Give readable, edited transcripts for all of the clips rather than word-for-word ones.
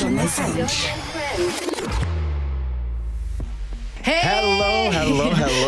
me French. Hello.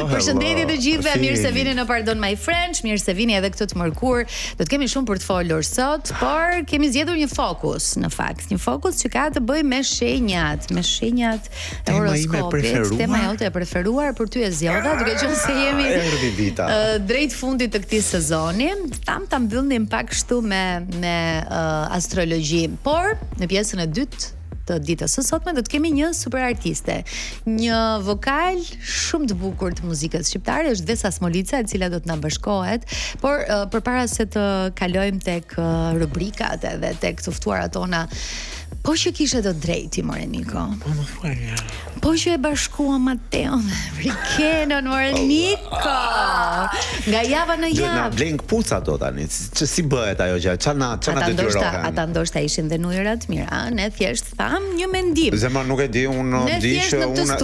Përshëndetje të gjithëve, mirë se vini në Pardon My French, mirë se vini edhe këtë të mërkur. Do të kemi shumë për të folur sot, por kemi zgjedhur një fokus, në fakt, një fokus që ka të bëjë me shenjat e horoskopit. Tema jote e preferuar për ty e zgjodha, duke qenë se jemi drejt fundit të këtij sezoni. Ta mbyllnim pak kështu me astrologji, por në pjesën e dytë të ditës së sotme do të kemi një super artiste, një vokal shumë të bukur të muzikës shqiptare, është Vesa Smolica, e cila do të na bashkohet, por përpara se të kalojmë tek rubrikat edhe tek të ftuarat tona, po që kishe të drejti, Moreniko. Po që e bashkua Mateon dhe Rikenën, Moreniko. Nga java në javë. Na blen kpuca do tani. Që si bëhet ajo gjë? Çana detyrohen. Ata ndoshta ishin dhe në ujëra të mira, ne thjesht tham një mendim. Zemra nuk e di, unë di që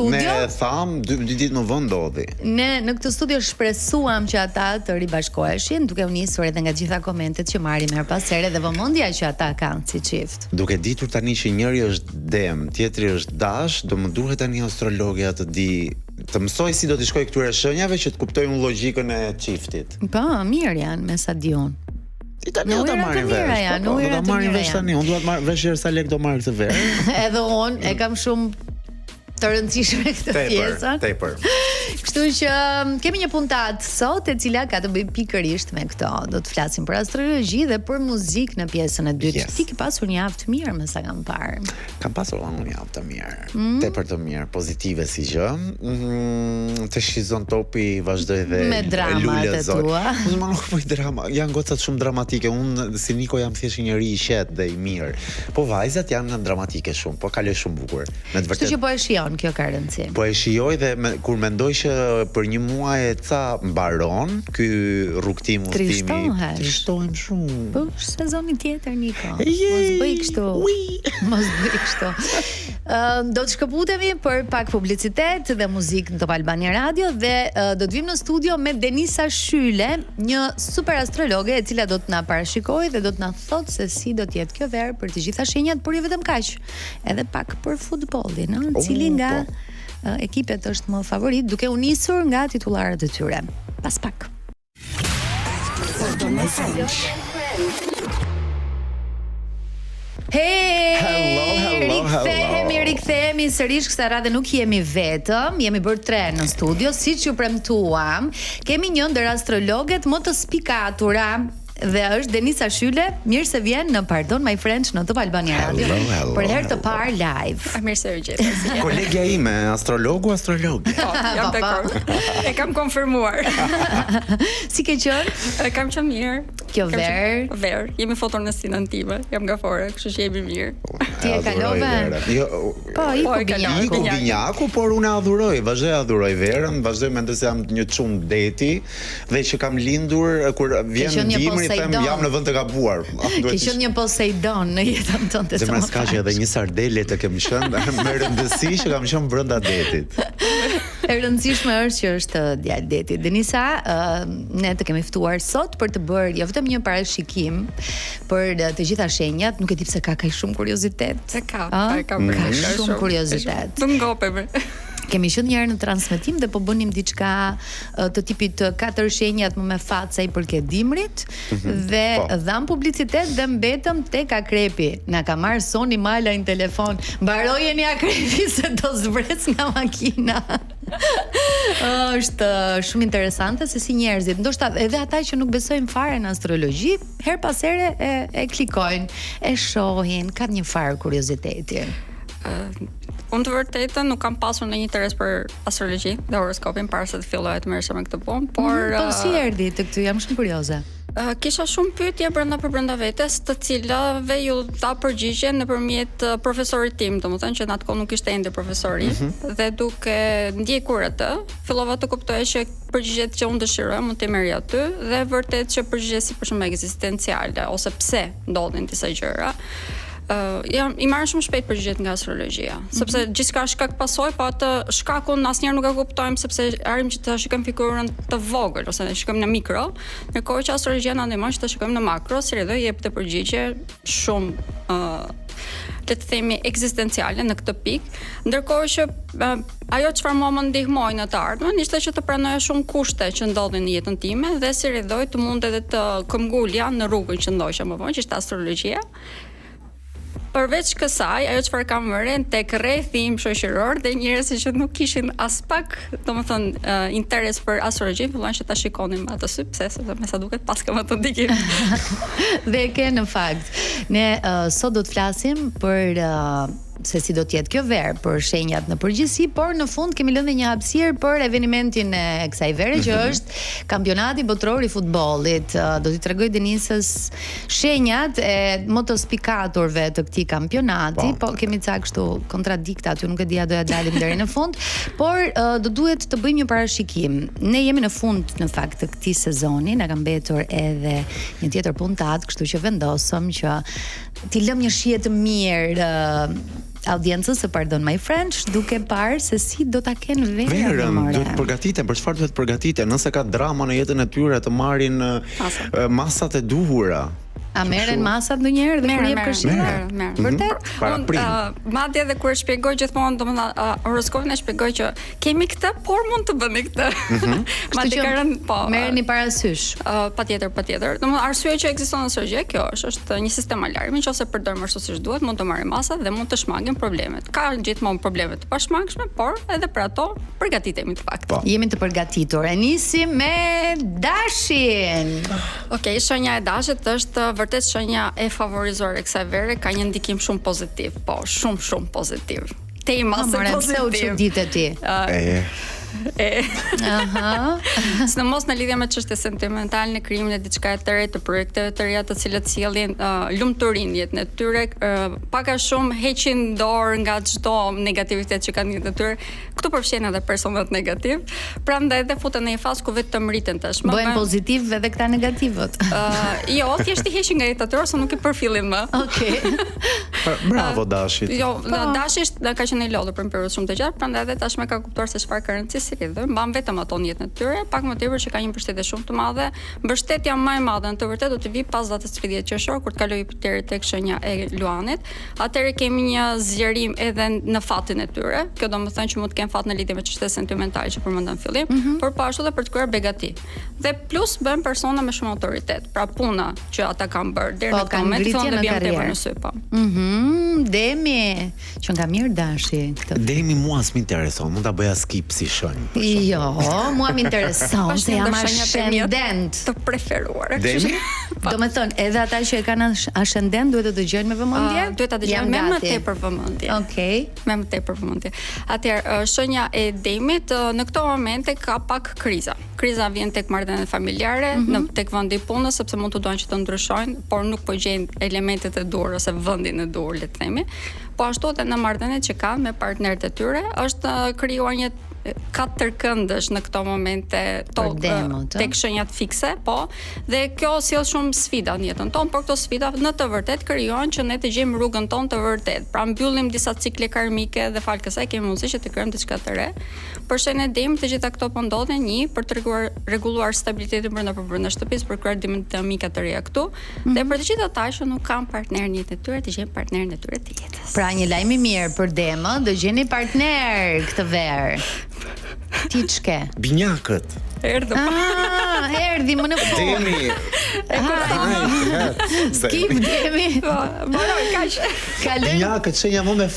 ne tham dy ditë në vend ndodhi. Ne në këtë studio shpresuam që ata të ribashkoheshin, duke u nisur edhe nga gjitha komentet që marrim her pas here dhe vëmendja që ata kanë si çift. Duke ditur tani që njëri është dem, tjetri është dash, do më duhet tani astrologja të di, të mësoj si do t'i shkoj këtyre shenjave që të kuptoj unë logjikën e çiftit. Po, mirë janë me sa diun. I tani do ta marrin vesh. Do ta marrin vesh tani, unë do ta marr vesh sa lek do marr këtë verë. Edhe unë e kam shumë të rëndësishme këtë pjesën. Tepër. Kështu që kemi një puntat sot e cila ka të bëjë pikërisht me këto. Do të flasim për astrologji dhe për muzikë në pjesën e dytë. Ti ke pasur një javë të mirë, më sa kam parë. Kam pasur një javë të mirë. Tepër të mirë, pozitive si gjë. Të shizon topi vazhdoi dhe me dramat e tua. Unë nuk po drama, janë gocat shumë dramatike. Unë si Niko jam thjesht një njerëz i qetë dhe i mirë. Po vajzat janë dramatike shumë, po kaloj shumë bukur. Me të vërtetë. Kështu që po e shijon, kjo ka rëndësi. Po e shijoj dhe kur mendoj që për një muaj e ca mbaron ky rrugtim udhëtimi. Trishtohem shumë. Po sezoni tjetër Niko. Mos bëj kështu. Mos bëj kështu. Do të shkëputemi për pak publicitet dhe muzikë në Top Albania Radio dhe do të vim në studio me Denisa Shyle, një super astrologe e cila do të na parashikojë dhe do të na thotë se si do të jetë kjo verë për të gjitha shenjat, por jo vetëm kaq. Edhe pak për futbollin, cili nga ekipet është më favorit, duke u nisur nga titullarët e tyre. Pas pak. Rikthehemi sërish kësaj radhe, nuk jemi vetëm, jemi bërë 3 në studio, siç ju premtuam. Kemi një ndër astrologet më të spikatura dhe është Denisa Shyle. Mirë se vjen në Pardon My French në Top Albania Radio. Hello. Për herë të parë live. Mirë se u gjeta. Kolegja ime, astrolog. Jam dakord. E kam konfirmuar. Si ke qenë? Kam qenë mirë. Kjo verë. Jemi foton në stinën time. Jam nga fore, kështu që jemi mirë. Ti e kalove? Po, i binjaku, por unë adhuroj, vazhdoj adhuroj verën, vazhdoj mendoj se jam një çun deti dhe që kam lindur kur vjen dimri, them jam në vend të gabuar. Ke qenë një Poseidon në jetën tënde. Zemra s'ka që edhe një sardele të kem qenë me rëndësi që kam qenë brenda detit. E rëndësishme është që është djalë detit. Denisa, ne të kemi ftuar sot për të bërë jo vetëm një parashikim për të gjitha shenjat, nuk e di pse ka kaq shumë kuriozitet. Ka shumë kuriozitet. Të ngopem. Kemi qenë një herë në transmetim dhe po bënim diçka të tipit 4 shenjat më me fat sa i përket dimrit dhe dham publicitet dhe mbetëm tek akrepi. Na ka marrë Soni Mala në telefon. Mbarojeni akrepi se do zbres nga makina. Është shumë interesante se si njerëzit, ndoshta edhe ata që nuk besojnë fare në astrologji, her pas here e klikojnë, e shohin, kanë një farë kurioziteti. Unë të vërtetën nuk kam pasur ndonjë interes për astrologji dhe horoskopin para se të filloja të merresha me këtë punë, por po si erdhi te këtu, jam shumë kurioze. Kisha shumë pyetje brenda vetes, të cilave ju dha përgjigje nëpërmjet profesorit tim, domethënë që në atë kohë nuk ishte ende profesori, dhe duke ndjekur atë, fillova të kuptoj që përgjigjet që unë dëshiroj mund të merri aty dhe vërtet që përgjigjet si për shembull ekzistenciale ose pse ndodhin disa gjëra. I marrën shumë shpejt përgjigjet nga astrologjia, sepse gjithçka shkak pasojë, po atë shkakun asnjëherë nuk e kuptojmë sepse arrim që ta shikojmë figurën të vogël ose ne shikojmë në mikro, ndërkohë që astrologjia na ndihmon që ta shikojmë në makro, si edhe jep të përgjigje shumë le të themi ekzistenciale në këtë pikë, ndërkohë që ajo çfarë mua më ndihmoi në të ardhmen ishte që të pranoja shumë kushte që ndodhin në jetën time dhe si rridhoj të mund edhe të këmbgulja në rrugën që ndoqja më vonë, që ishte astrologjia. Përveç kësaj, ajo çfarë kam vënë tek rrethi im shoqëror dhe njerëz që nuk kishin as pak, domethënë, interes për astrologjinë, filluan që ta shikonin me atë sy, pse sepse me sa duket pas kam atë ndikim. Dhe ke në fakt. Ne sot do të flasim për se si do të jetë kjo verë për shenjat në përgjithësi, por në fund kemi lënë një hapësirë për evenimentin e kësaj vere që është kampionati botror i futbollit. Do t'i tregoj Denisës shenjat e motospikatorëve të këtij kampionati, po kemi ca kështu kontradikta, aty nuk e di a do ja dalim deri në fund, por do duhet të bëjmë një parashikim. Ne jemi në fund në fakt të këtij sezoni, na ka mbetur edhe një tjetër puntat, kështu që vendosëm që t'i lëm një shije të mirë audiencës së Pardon My French, duke parë se si do ta kenë verën. Duhet të përgatiten, për çfarë duhet të përgatiten? Nëse ka drama në jetën e tyre të marrin masat e duhura. A merren masat ndonjëherë dhe kur jep këshilla? Merr. Vërtet? Madje edhe kur shpjegoj gjithmonë, domethënë horoskopin e shpjegoj që kemi këtë, por mund të bëni këtë. Madje ka rënë, po. Merrni parasysh. Patjetër. Domethënë arsyeja që ekziston astrologjia, kjo është një sistem alarmi, nëse përdorim ashtu siç duhet, mund të marrim masat dhe mund të shmangim problemet. Ka gjithmonë probleme të pashmangshme, por edhe për ato përgatitemi të fakt. Jemi të përgatitur. E nisim me dashin. Okej, shenja e dashit është vërtet shenja e favorizuar e kësaj vere, ka një ndikim shumë pozitiv, po, shumë pozitiv. Tema se pozitiv. Pse u çuditë ti? Sidomos në lidhje me çështje sentimentale, në krijimin e diçka të re, të projekteve të reja të cilat sjellin lumturinë në jetën e tyre, pak a shumë heqin dorë nga çdo negativitet që kanë në jetën e tyre. Këtu përfshin edhe personat negativ. Prandaj edhe futen në një fazë ku vetëm mriten tashmë. Bëhen pozitiv edhe këta negativët. Jo, thjesht i heqin nga jeta e tyre ose nuk i përfillin më. Okej. Bravo Dashit. Jo, Dashi ka qenë i lodhur për një periudhë shumë të gjatë, prandaj edhe tashmë ka kuptuar se çfarë ka rëndësi si rridhë, mban vetëm ato në jetën e tyre, pak më tepër që ka një mbështetje shumë të madhe. Mbështetja më e madhe në të vërtetë do të vi pas datës 30 qershor kur të kalojë Jupiteri tek shenja e Luanit. Atëherë kemi një zgjerim edhe në fatin e tyre. Kjo do të thonë që mund të kenë fat në lidhje me çështje sentimentale që përmendëm në fillim, por po ashtu edhe për të kryer begati. Dhe plus bën persona me shumë autoritet. Pra puna që ata kanë bërë deri në këtë moment fillon të bien tepër në sy, po. Demi, që nga mirë Dashi këtë. Demi mua s'm intereson, mund ta bëja skip si shenjë. Jo, mua m'intereson se jam ascendent të preferuar. Demi? Do me thonë, edhe ata që e kanë ascendent duhet të dëgjojnë me vëmendje? Duhet ta dëgjojnë me më tepër vëmendje. Okej. Me më tepër vëmendje. Atëherë, shenja e Demit në këto momente ka pak kriza. Kriza vjen tek marrëdhëniet familjare, tek vendi i punës, sepse mund të duan që të ndryshojnë, por nuk po gjejnë elementet e duhur ose vendin e duhur, le të themi. Po ashtu edhe në marrëdhëniet që kanë me partnerët e tyre, është krijuar një katër këndësh në këto momente tek shenjat fikse, po, dhe kjo sjell shumë sfida në jetën tonë, por këto sfida në të vërtetë krijojnë që ne të gjejmë rrugën tonë të vërtetë. Pra mbyllim disa cikle karmike dhe fal kësaj kemi mundësi që të krijojmë diçka të re. Për shenjën e Demit të gjitha këto po ndodhen për të rregulluar stabilitetin brenda shtëpisë, për krijuar dinamika të reja këtu, dhe për të gjithë ata që nuk kanë partner në jetën e tyre, të gjejnë partnerin e tyre të jetës. Pra një lajm i mirë për Demën, do gjeni partner këtë verë. Ti ç'ke? Binjakët. Erdhi më në fund. Demi. Skip Demi. Mbaroj kaq. Binjakët shenja më me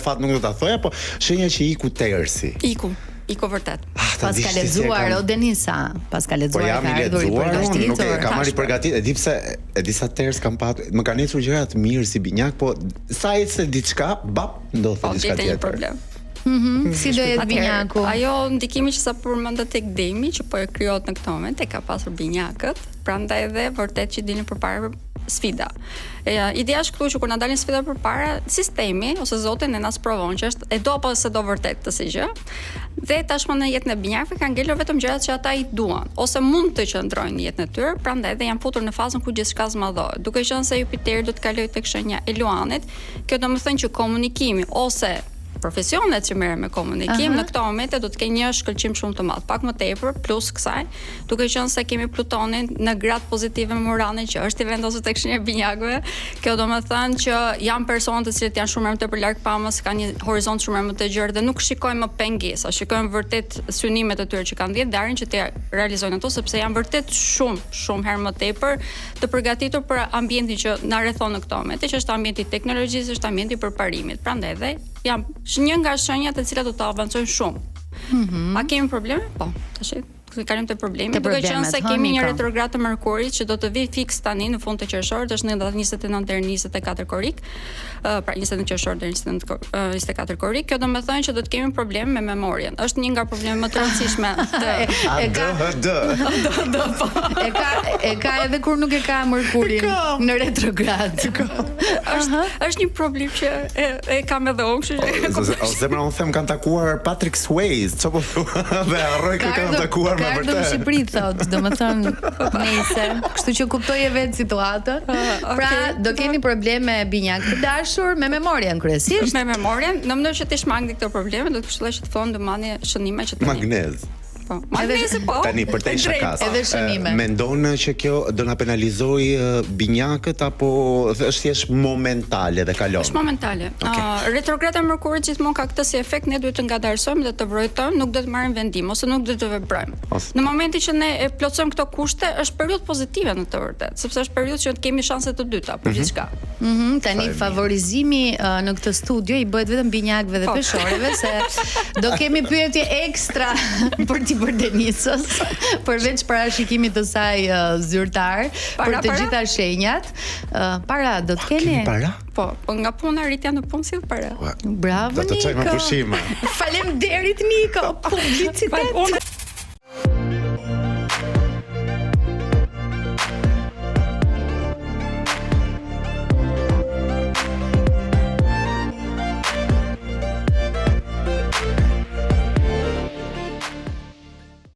fat nuk do ta thoja, po shenja që iku tersi. Iku vërtet. Pas ka lexuar o Denisa, pas ka lexuar ka ardhur i përgatitur. Nuk kam marrë përgatitur, e di sa ters kam patur. Më kanë ecur gjëra të mirë si binjak, po sa ecë diçka, ndodh diçka tjetër. Si do jetë binjaku? Ajo ndikimi që sa përmendet tek Demi, që po e krijohet në këtë moment, e ka pasur binjakët, prandaj edhe vërtet që dilin përpara sfida. Ideja është këtu që kur na dalin sfida përpara, sistemi ose Zoti ne na sprovon që është e do apo se do vërtet të si gjë. Dhe tashmë në jetën e binjakëve kanë ngelur vetëm gjërat që ata i duan ose mund të qëndrojnë në jetën e tyre, prandaj edhe janë futur në fazën ku gjithçka zmadhohet. Duke qenë se Jupiteri do të kalojë tek shenja e Luanit, kjo do të thonë që komunikimi ose profesionet që merren me komunikim, në këto momente do të kenë një shkëlqim shumë të madh, pak më tepër plus kësaj, duke qenë se kemi Plutonin në grad pozitive me Uranin që është i vendosur tek shenja e binjakëve. Kjo do të thënë që janë persona të cilët janë shumë më tepër larg pamës, kanë një horizont shumë më të gjerë dhe nuk shikojnë më pengesa, shikojnë vërtet synimet e tyre që kanë dhënë dhe arrin që të realizojnë ato sepse janë vërtet shumë herë më tepër të përgatitur për ambientin që na rrethon në këto momente, që është ambienti i teknologjisë, është ambienti i përparimit. Prandaj edhe janë një nga shenjat e cilat do të avancojnë shumë. A kemi probleme? Po, tash kalim të problemi, duke qenë se kemi një retrograd të Merkurit që do të vi fiks tani në fund të qershorit, është në datë 29 deri 24 korrik, pra 29 qershor deri 24 korrik. Kjo do të thonë që do të kemi probleme me memorien. Është një nga problemet më të rëndësishme e ka edhe kur nuk e ka Merkurin në retrograd. Është një problem që e kam edhe unë, kështu që Zemra unë them kanë takuar Patrick Swayze, çfarë po thua? Dhe harroj që kanë takuar me vërtet. Në Shqipëri thot, domethënë nëse, kështu që kuptoj vetë situatën. Pra, do keni probleme binjak të dashur me memorien kryesisht. Me memorien, në mënyrë që të shmangni këto probleme, do të këshilloj që të thonë domani shënime që të magnez. Po, magnezi po. Tani për te shakas. Edhe shënime. Mendon që kjo do na penalizojë binjakët apo është thjesht momentale dhe kalon? Është momentale. Retrograda e Merkurit gjithmonë ka këtë si efekt, ne duhet të ngadalsojmë dhe të vrojtojmë, nuk do të marrim vendim ose nuk do të veprojmë. Në momentin që ne e plotësojmë këto kushte, është periudhë pozitive në të vërtetë, sepse është periudhë që kemi shanse të dyta për gjithçka. Tani favorizimi në këtë studio i bëhet vetëm binjakëve dhe peshorëve, se do kemi pyetje ekstra për Denisës, përveç parashikimit të saj zyrtar, për të gjitha shenjat. Para do të keni? Para? Po nga puna rritja në punë sill para. Bravo, Do të çojmë Niko. pushime. Faleminderit Niko. Publicitet.